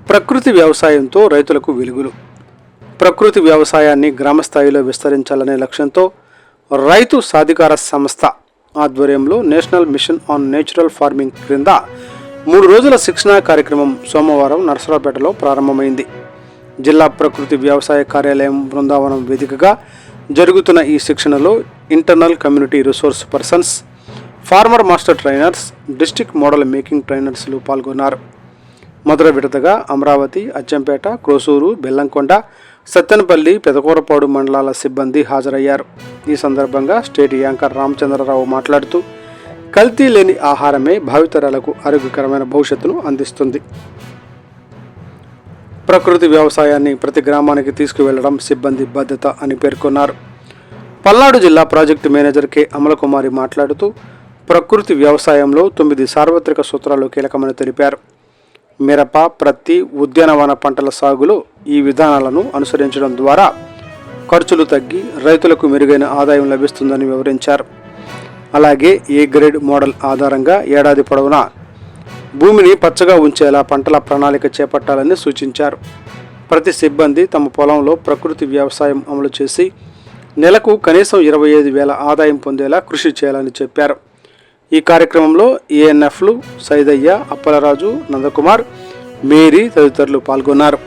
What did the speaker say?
ప్రకృతి వ్యవసాయంతో రైతులకు వెలుగులు. ప్రకృతి వ్యవసాయాన్ని గ్రామస్థాయిలో విస్తరించాలనే లక్ష్యంతో రైతు సాధికార సంస్థ ఆధ్వర్యంలో national mission on natural farming క్రింద 3 రోజుల శిక్షణా కార్యక్రమం సోమవారం నరసరావుపేటలో ప్రారంభమైంది. జిల్లా ప్రకృతి వ్యవసాయ కార్యాలయం బృందావనం వేదికగా జరుగుతున్న ఈ శిక్షణలో internal community resource persons, farmer master trainers, district model making ట్రైనర్స్లు పాల్గొన్నారు. మొదటి విడతగా అమరావతి, అచ్చంపేట, క్రోసూరు, బెల్లంకొండ, సత్తెనపల్లి, పెదకూరపాడు మండలాల సిబ్బంది హాజరయ్యారు. ఈ సందర్భంగా స్టేట్ యాంకర్ రామచంద్రరావు మాట్లాడుతూ, కల్తీ లేని ఆహారమే భావితరాలకు ఆరోగ్యకరమైన భవిష్యత్తును అందిస్తుంది. ప్రకృతి వ్యవసాయాన్ని ప్రతి గ్రామానికి తీసుకువెళ్లడం సిబ్బంది బాధ్యత అని పేర్కొన్నారు. పల్నాడు జిల్లా ప్రాజెక్టు మేనేజర్ కె అమలకుమారి మాట్లాడుతూ, ప్రకృతి వ్యవసాయంలో 9 సార్వత్రిక సూత్రాలు కీలకమని తెలిపారు. మిరప, ప్రత్తి, ఉద్యానవన పంటల సాగులో ఈ విధానాలను అనుసరించడం ద్వారా ఖర్చులు తగ్గి రైతులకు మెరుగైన ఆదాయం లభిస్తుందని వివరించారు. అలాగే ఏ గ్రేడ్ మోడల్ ఆధారంగా ఏడాది పొడవునా భూమిని పచ్చగా ఉంచేలా పంటల ప్రణాళిక చేపట్టాలని సూచించారు. ప్రతి సిబ్బంది తమ పొలంలో ప్రకృతి వ్యవసాయం అమలు చేసి నెలకు కనీసం 25,000 ఆదాయం పొందేలా కృషి చేయాలని చెప్పారు. ఈ కార్యక్రమంలో ఏఎన్ఎఫ్లు సైదయ్య, అప్పలరాజు, నందకుమార్, మేరీ తదితరులు పాల్గొన్నారు.